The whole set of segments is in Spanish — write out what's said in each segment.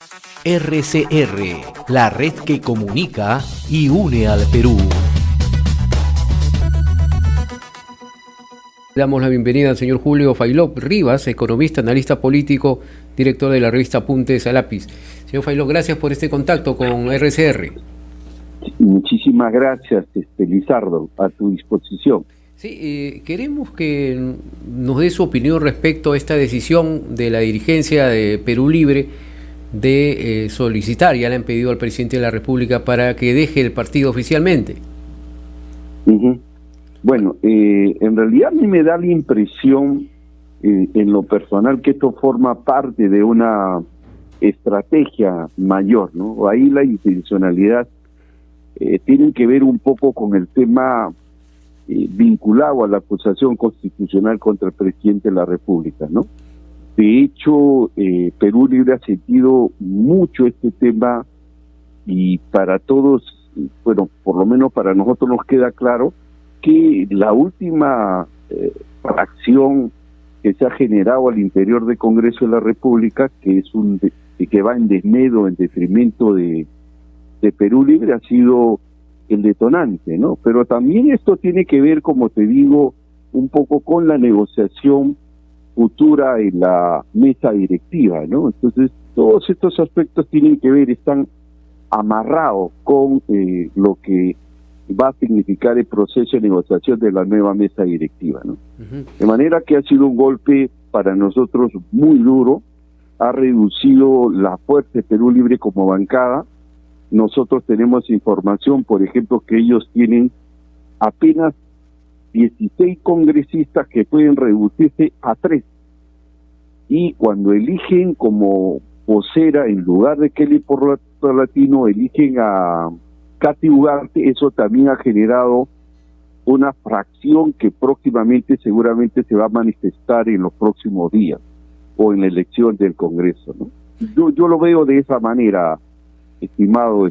RCR, la red que comunica y une al Perú. Le damos la bienvenida al señor Julio Failó Rivas, economista, analista político, director de la revista Apuntes a Lápiz. Señor Failó, gracias por este contacto con RCR. Muchísimas gracias, Lizardo, a tu disposición. Sí, queremos que nos dé su opinión respecto a esta decisión de la dirigencia de Perú Libre de solicitar, ya le han pedido al presidente de la República para que deje el partido oficialmente. Bueno, en realidad a mí me da la impresión, en lo personal, que esto forma parte de una estrategia mayor, ¿no? Ahí la intencionalidad tiene que ver un poco con el tema vinculado a la acusación constitucional contra el presidente de la República, ¿no? De hecho, Perú Libre ha sentido mucho este tema y para todos, bueno, por lo menos para nosotros nos queda claro que la última fracción que se ha generado al interior del Congreso de la República, que es que va en desmedro, en detrimento de Perú Libre, ha sido el detonante, ¿no? Pero también esto tiene que ver, como te digo, un poco con la negociación futura en la mesa directiva, ¿no? Entonces, todos estos aspectos tienen que ver, están amarrados con lo que va a significar el proceso de negociación de la nueva mesa directiva, ¿no? De manera que ha sido un golpe para nosotros muy duro, ha reducido la fuerza de Perú Libre como bancada. Nosotros tenemos información, por ejemplo, que ellos tienen apenas 16 congresistas que pueden reducirse a 3. Y cuando eligen como vocera, en lugar de Kelly Portolatino, eligen a Katy Ugarte, eso también ha generado una fracción que próximamente seguramente se va a manifestar en los próximos días o en la elección del Congreso, ¿no? Yo lo veo de esa manera, estimado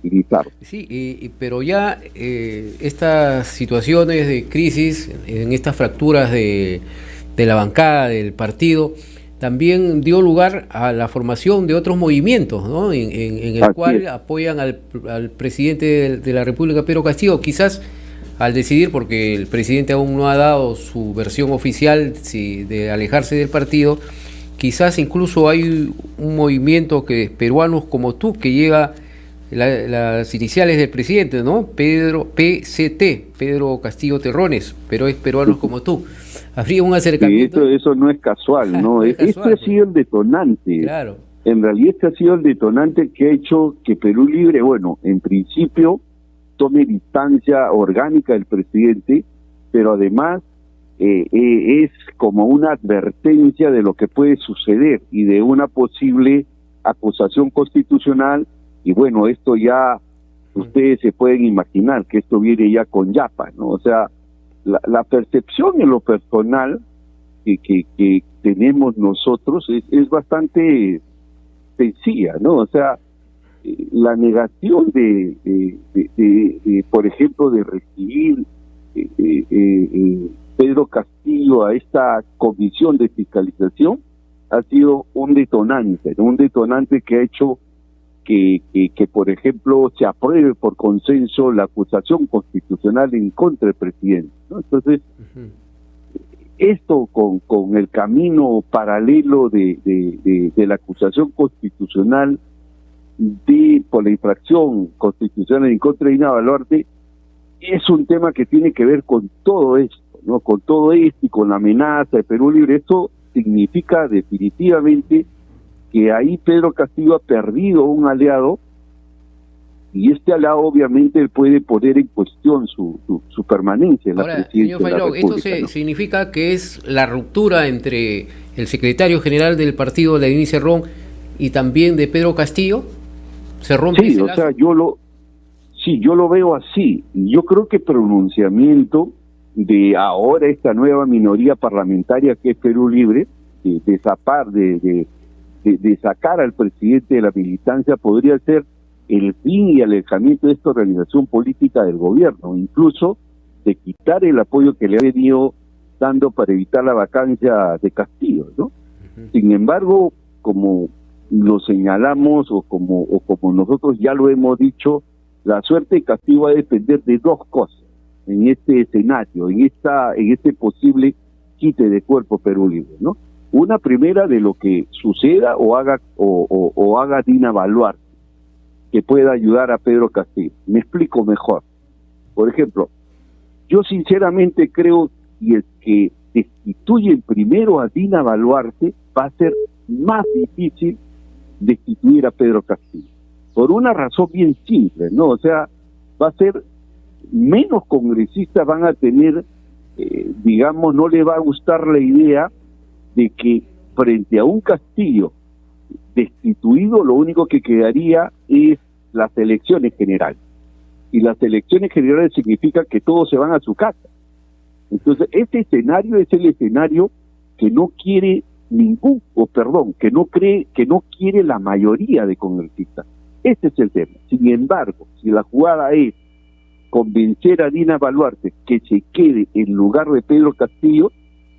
Lizardo. Sí, pero ya estas situaciones de crisis, en estas fracturas de la bancada, del partido, también dio lugar a la formación de otros movimientos, ¿no? En el cual apoyan al presidente de la República, Pedro Castillo, quizás al decidir, porque el presidente aún no ha dado su versión oficial de alejarse del partido, quizás incluso hay un movimiento que peruanos como tú, que llega las iniciales del presidente, ¿no? PCT, Pedro Castillo Terrones, pero es peruanos como tú. Habría un acercamiento. Sí, eso no es casual, ¿no? No es casual, este ha sido el detonante. Claro. En realidad este ha sido el detonante que ha hecho que Perú Libre, bueno, en principio tome distancia orgánica del presidente, pero además es como una advertencia de lo que puede suceder y de una posible acusación constitucional. Y bueno, esto ya, ustedes se pueden imaginar que esto viene ya con yapa, ¿no? O sea, la percepción en lo personal que tenemos nosotros es bastante sencilla, ¿no? O sea, la negación de por ejemplo, de recibir Pedro Castillo a esta comisión de fiscalización ha sido un detonante, ¿no? Un detonante que ha hecho que por ejemplo se apruebe por consenso la acusación constitucional en contra del presidente, ¿no? Entonces, esto con el camino paralelo de la acusación constitucional por la infracción constitucional en contra de Dina Boluarte, es un tema que tiene que ver con todo esto, ¿no? Con todo esto y con la amenaza de Perú Libre. Esto significa definitivamente que ahí Pedro Castillo ha perdido un aliado, y este aliado obviamente puede poner en cuestión su permanencia en la presidencia de la República. Esto significa que es la ruptura entre el secretario general del partido, Lenín Cerrón, y también de Pedro Castillo. ¿Se rompe ese lazo? O sea, yo lo veo así. Yo creo que pronunciamiento de ahora esta nueva minoría parlamentaria que es Perú Libre, de sacar al presidente de la militancia, podría ser el fin y alejamiento de esta organización política del gobierno, incluso de quitar el apoyo que le ha venido dando para evitar la vacancia de Castillo, ¿no? Sin embargo, como lo señalamos o como nosotros ya lo hemos dicho, la suerte de Castillo va a depender de dos cosas en este escenario, en este posible quite de cuerpo Perú Libre, ¿no? Una primera de lo que suceda o haga Dina Boluarte, que pueda ayudar a Pedro Castillo. Me explico mejor. Por ejemplo, yo sinceramente creo que el que destituyen primero a Dina Boluarte va a ser más difícil destituir a Pedro Castillo. Por una razón bien simple, ¿no? O sea, va a ser menos congresistas van a tener, digamos, no le va a gustar la idea de que frente a un Castillo destituido, lo único que quedaría es las elecciones generales. Y las elecciones generales significa que todos se van a su casa. Entonces, este escenario es el escenario que no quiere que no quiere la mayoría de congresistas. Este es el tema. Sin embargo, si la jugada es convencer a Dina Boluarte que se quede en lugar de Pedro Castillo,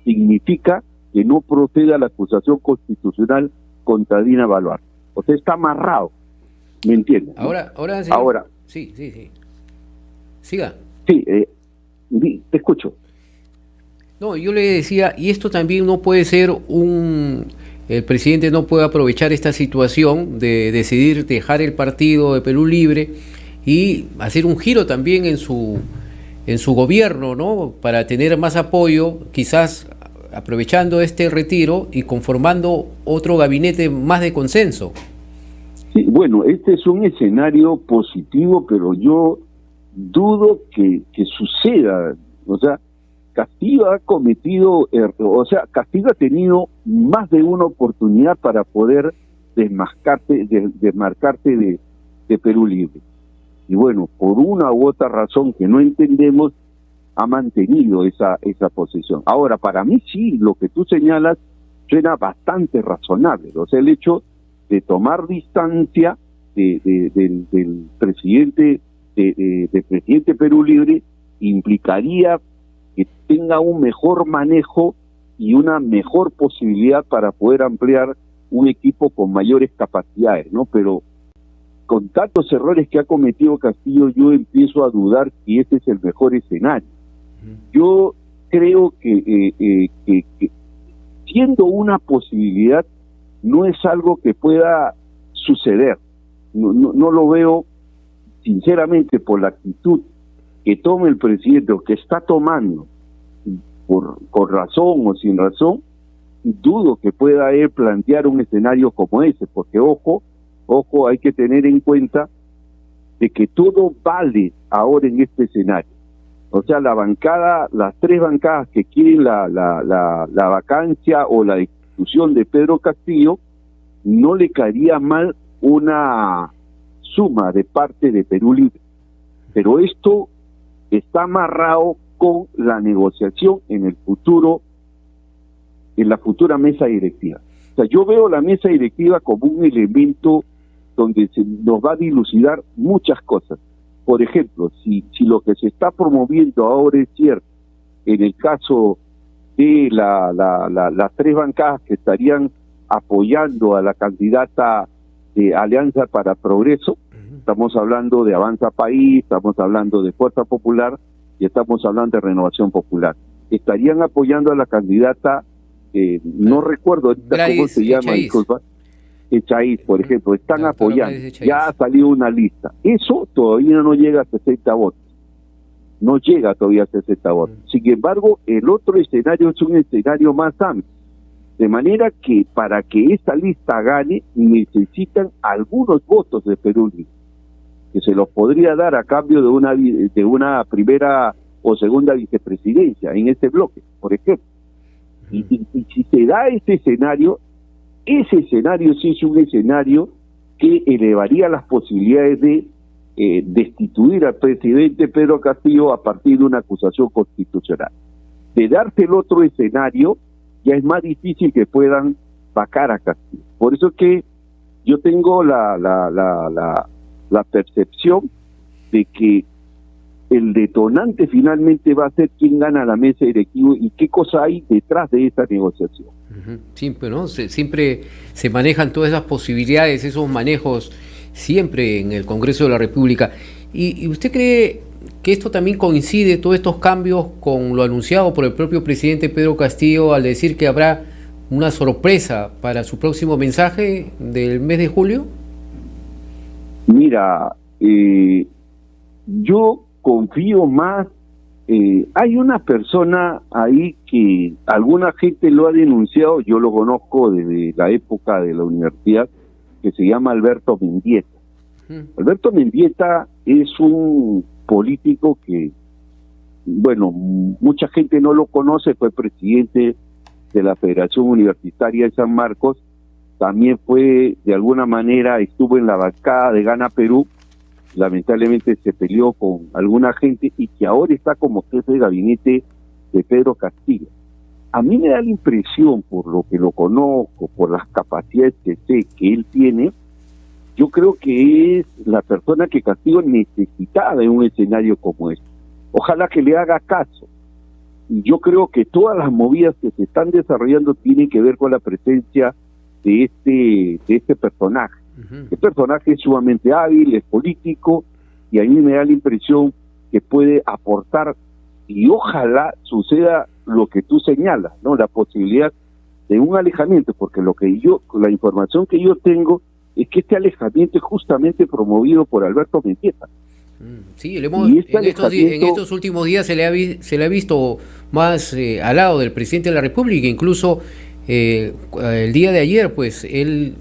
significa que no proceda la acusación constitucional contra Dina Boluarte. O sea, está amarrado. ¿Me entiendes? Ahora. Sí. Siga. Sí, te escucho. No, yo le decía, y esto también no puede ser el presidente no puede aprovechar esta situación de decidir dejar el partido de Perú Libre y hacer un giro también en su gobierno, ¿no? Para tener más apoyo, quizás aprovechando este retiro y conformando otro gabinete más de consenso. Sí, bueno, este es un escenario positivo, pero yo dudo que suceda. O sea, Castillo ha cometido, Castillo ha tenido más de una oportunidad para poder desmarcarse de Perú Libre. Y bueno, por una u otra razón que no entendemos, ha mantenido esa posición. Ahora, para mí sí, lo que tú señalas suena bastante razonable. O sea, el hecho de tomar distancia del presidente del presidente Perú Libre implicaría que tenga un mejor manejo y una mejor posibilidad para poder ampliar un equipo con mayores capacidades, ¿no? Pero con tantos errores que ha cometido Castillo, yo empiezo a dudar si ese es el mejor escenario. Yo creo que siendo una posibilidad, no es algo que pueda suceder. No lo veo, sinceramente, por la actitud que tome el presidente o que está tomando, con razón o sin razón, dudo que pueda él plantear un escenario como ese, porque ojo, hay que tener en cuenta de que todo vale ahora en este escenario. O sea, las tres bancadas que quieren la vacancia o la destitución de Pedro Castillo, no le caería mal una suma de parte de Perú Libre. Pero esto está amarrado con la negociación en la futura mesa directiva. O sea, yo veo la mesa directiva como un elemento donde se nos va a dilucidar muchas cosas. Por ejemplo, si lo que se está promoviendo ahora es cierto, en el caso de las tres bancadas que estarían apoyando a la candidata de Alianza para Progreso, estamos hablando de Avanza País, estamos hablando de Fuerza Popular y estamos hablando de Renovación Popular. Estarían apoyando a la candidata, no recuerdo cómo se llama, disculpa, Echaíz, por ejemplo, están apoyando, ya ha salido una lista. Eso todavía no llega a 60 votos. No llega todavía a 60 votos. Sin embargo, el otro escenario es un escenario más amplio. De manera que para que esta lista gane, necesitan algunos votos de Perú Libre, que se los podría dar a cambio de una primera o segunda vicepresidencia en este bloque, por ejemplo. Y si se da ese escenario sí es un escenario que elevaría las posibilidades de destituir al presidente Pedro Castillo a partir de una acusación constitucional. De darse el otro escenario, ya es más difícil que puedan vacar a Castillo. Por eso es que yo tengo la percepción de que el detonante finalmente va a ser quién gana la mesa directiva y qué cosa hay detrás de esa negociación. Siempre, ¿no? Siempre se manejan todas esas posibilidades, esos manejos, siempre en el Congreso de la República. ¿Y usted cree que esto también coincide, todos estos cambios, con lo anunciado por el propio presidente Pedro Castillo al decir que habrá una sorpresa para su próximo mensaje del mes de julio? Mira, yo confío más. Hay una persona ahí que alguna gente lo ha denunciado, yo lo conozco desde la época de la universidad, que se llama Alberto Mendieta. Alberto Mendieta es un político que, bueno, mucha gente no lo conoce, fue presidente de la Federación Universitaria de San Marcos, también fue, de alguna manera, estuvo en la bancada de Gana Perú, lamentablemente se peleó con alguna gente y que ahora está como jefe de gabinete de Pedro Castillo. A mí me da la impresión, por lo que lo conozco, por las capacidades que sé que él tiene, yo creo que es la persona que Castillo necesitaba en un escenario como este. Ojalá que le haga caso. Y yo creo que todas las movidas que se están desarrollando tienen que ver con la presencia de este personaje. El personaje es sumamente hábil, es político, y a mí me da la impresión que puede aportar, y ojalá suceda lo que tú señalas, ¿no? La posibilidad de un alejamiento, porque la información que yo tengo es que este alejamiento es justamente promovido por Alberto Mendieta. Sí, en estos últimos días se le ha visto más al lado del presidente de la República, incluso el día de ayer, pues él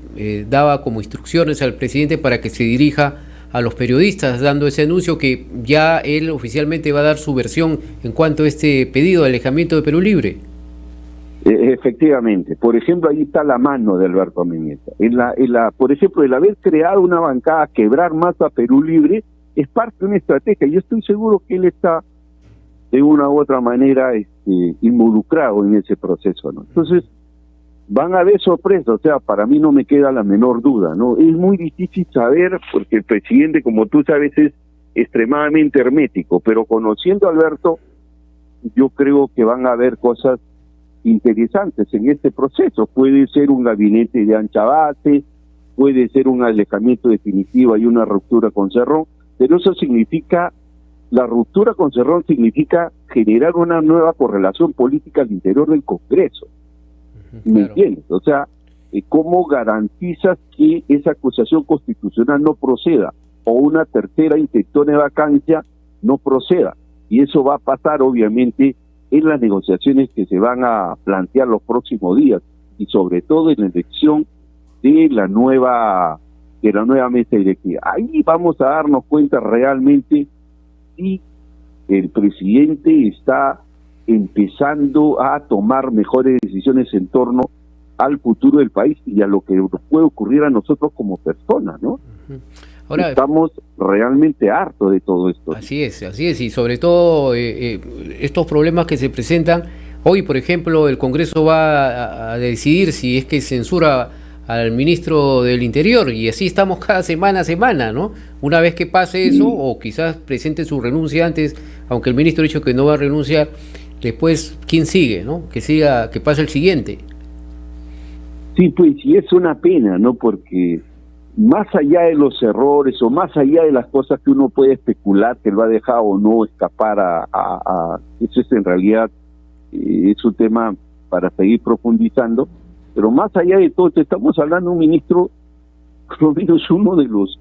daba como instrucciones al presidente para que se dirija a los periodistas, dando ese anuncio que ya él oficialmente va a dar su versión en cuanto a este pedido de alejamiento de Perú Libre. Efectivamente, por ejemplo, ahí está la mano de Alberto Mendieta. Por ejemplo, el haber creado una bancada, quebrar más a Perú Libre, es parte de una estrategia. Yo estoy seguro que él está de una u otra manera involucrado en ese proceso, ¿no? Entonces, van a haber sorpresas, o sea, para mí no me queda la menor duda, ¿no? Es muy difícil saber, porque el presidente, como tú sabes, es extremadamente hermético, pero conociendo a Alberto, yo creo que van a haber cosas interesantes en este proceso. Puede ser un gabinete de ancha base, puede ser un alejamiento definitivo y una ruptura con Cerrón, pero eso significa, la ruptura con Cerrón significa generar una nueva correlación política al interior del Congreso. ¿Me entiendes? O sea, ¿cómo garantizas que esa acusación constitucional no proceda o una tercera intentona de vacancia no proceda? Y eso va a pasar, obviamente, en las negociaciones que se van a plantear los próximos días y sobre todo en la elección de la nueva mesa directiva. Ahí vamos a darnos cuenta realmente si el presidente está empezando a tomar mejores decisiones en torno al futuro del país y a lo que puede ocurrir a nosotros como personas, ¿no? Ahora, estamos realmente hartos de todo esto. Así es, y sobre todo estos problemas que se presentan. Hoy, por ejemplo, el Congreso va a decidir si es que censura al ministro del Interior, y así estamos cada semana, ¿no? Una vez que pase eso, o quizás presente su renuncia antes, aunque el ministro ha dicho que no va a renunciar, después, ¿quién sigue, no? Que pase el siguiente. Sí, pues, y es una pena, ¿no? Porque más allá de los errores o más allá de las cosas que uno puede especular que él va a dejar o no escapar eso es en realidad es un tema para seguir profundizando, pero más allá de todo, estamos hablando de un ministro, por lo menos uno de los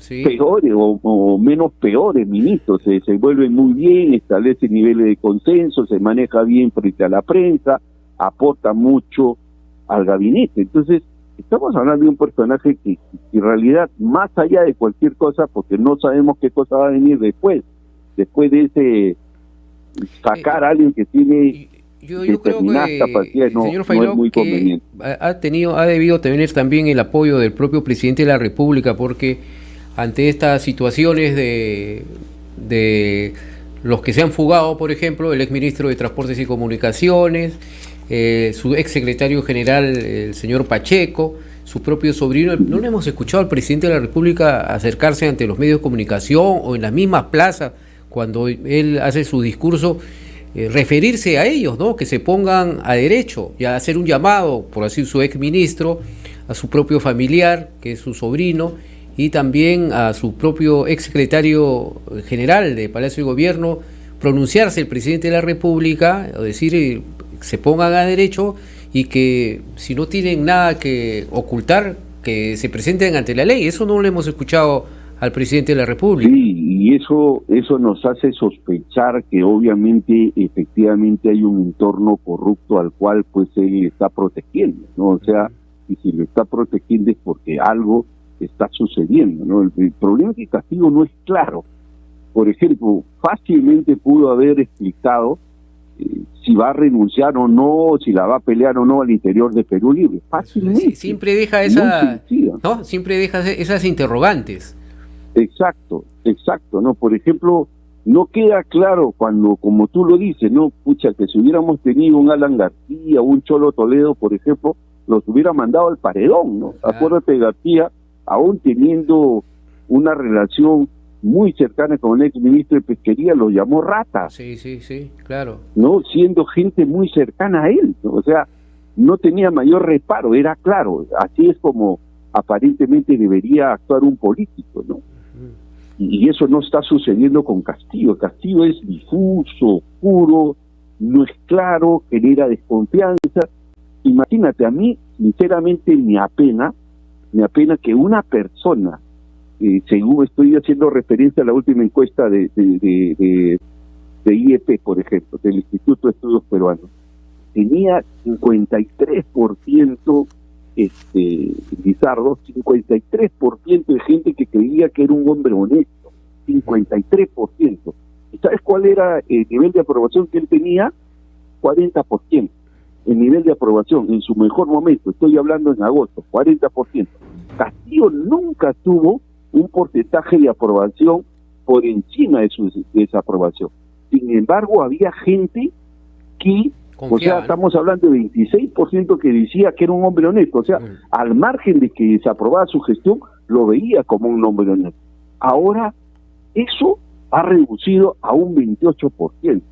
peores o menos peores ministros, se vuelve muy bien, establece niveles de consenso, se maneja bien frente a la prensa, aporta mucho al gabinete. Entonces, estamos hablando de un personaje que en realidad, más allá de cualquier cosa, porque no sabemos qué cosa va a venir después de ese sacar a alguien que tiene yo creo que capacidades, señor Failó, no es muy conveniente. Ha debido tener también el apoyo del propio presidente de la República, porque ante estas situaciones de los que se han fugado, por ejemplo, el exministro de Transportes y Comunicaciones, su exsecretario general, el señor Pacheco, su propio sobrino, no le hemos escuchado al presidente de la República acercarse ante los medios de comunicación o en las mismas plazas cuando él hace su discurso, referirse a ellos, ¿no? Que se pongan a derecho y a hacer un llamado, por así su ex ministro, a su propio familiar, que es su sobrino, y también a su propio ex secretario general de Palacio de Gobierno, pronunciarse el presidente de la República, o decir, se pongan a derecho y que si no tienen nada que ocultar, que se presenten ante la ley. Eso no lo hemos escuchado al presidente de la República. Sí, y eso nos hace sospechar que obviamente, efectivamente hay un entorno corrupto al cual pues él está protegiendo, ¿no? O sea, y si lo está protegiendo es porque algo está sucediendo, ¿no? El problema es que Castillo no es claro. Por ejemplo, fácilmente pudo haber explicado si va a renunciar o no, si la va a pelear o no al interior de Perú Libre. Fácilmente. Sí, siempre deja ¿no? Siempre deja esas interrogantes. Exacto, ¿no? Por ejemplo, no queda claro cuando, como tú lo dices, ¿no? Pucha, que si hubiéramos tenido un Alan García o un Cholo Toledo, por ejemplo, los hubiera mandado al paredón, ¿no? Claro. Acuérdate, García, aún teniendo una relación muy cercana con el ex ministro de Pesquería, lo llamó rata. Sí, claro. ¿No? Siendo gente muy cercana a él, ¿no? O sea, no tenía mayor reparo, era claro. Así es como aparentemente debería actuar un político, ¿no? Y eso no está sucediendo con Castillo. Castillo es difuso, oscuro, no es claro, genera desconfianza. Imagínate, a mí, sinceramente, me apena que una persona, según estoy haciendo referencia a la última encuesta de IEP, por ejemplo, del Instituto de Estudios Peruanos, tenía 53%, Lizardo, 53% de gente que creía que era un hombre honesto, 53%. ¿Y sabes cuál era el nivel de aprobación que él tenía? 40%. El nivel de aprobación en su mejor momento, estoy hablando en agosto, 40%. Castillo nunca tuvo un porcentaje de aprobación por encima de su desaprobación. Sin embargo, había gente que, o sea, estamos hablando de 26% que decía que era un hombre honesto, o sea, al margen de que desaprobaba su gestión, lo veía como un hombre honesto. Ahora, eso ha reducido a un 28%.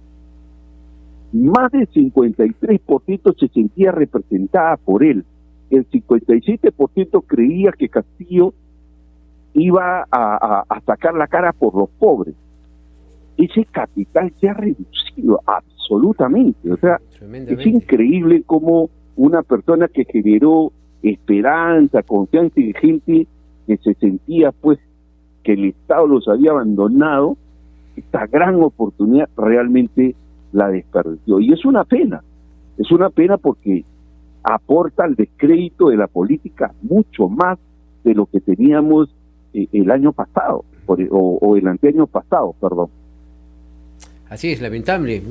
Más del 53% se sentía representada por él. El 57% creía que Castillo iba a sacar la cara por los pobres. Ese capital se ha reducido absolutamente. O sea, es increíble cómo una persona que generó esperanza, confianza en gente que se sentía pues que el Estado los había abandonado, esta gran oportunidad realmente la desperdició. Y es una pena porque aporta al descrédito de la política mucho más de lo que teníamos el año pasado, o el anteaño pasado, perdón. Así es, lamentable.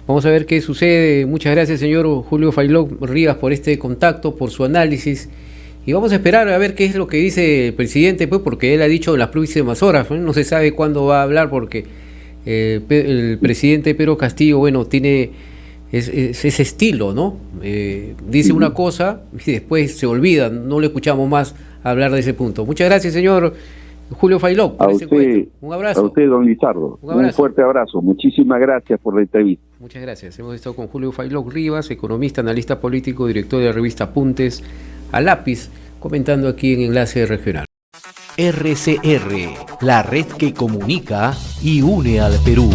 Vamos a ver qué sucede. Muchas gracias, señor Julio Fayloc Rivas, por este contacto, por su análisis. Y vamos a esperar a ver qué es lo que dice el presidente, pues, porque él ha dicho en las próximas horas, no se sabe cuándo va a hablar, porque el presidente Pedro Castillo, bueno, tiene ese estilo, ¿no? Dice una cosa y después se olvida, no le escuchamos más hablar de ese punto. Muchas gracias, señor Julio Fayloc, por este encuentro. Un abrazo. A usted, don Lizardo. Un fuerte abrazo. Muchísimas gracias por la entrevista. Muchas gracias. Hemos estado con Julio Fayloc Rivas, economista, analista político, director de la revista Apuntes a Lápiz, comentando aquí en Enlace Regional. RCR, la red que comunica y une al Perú.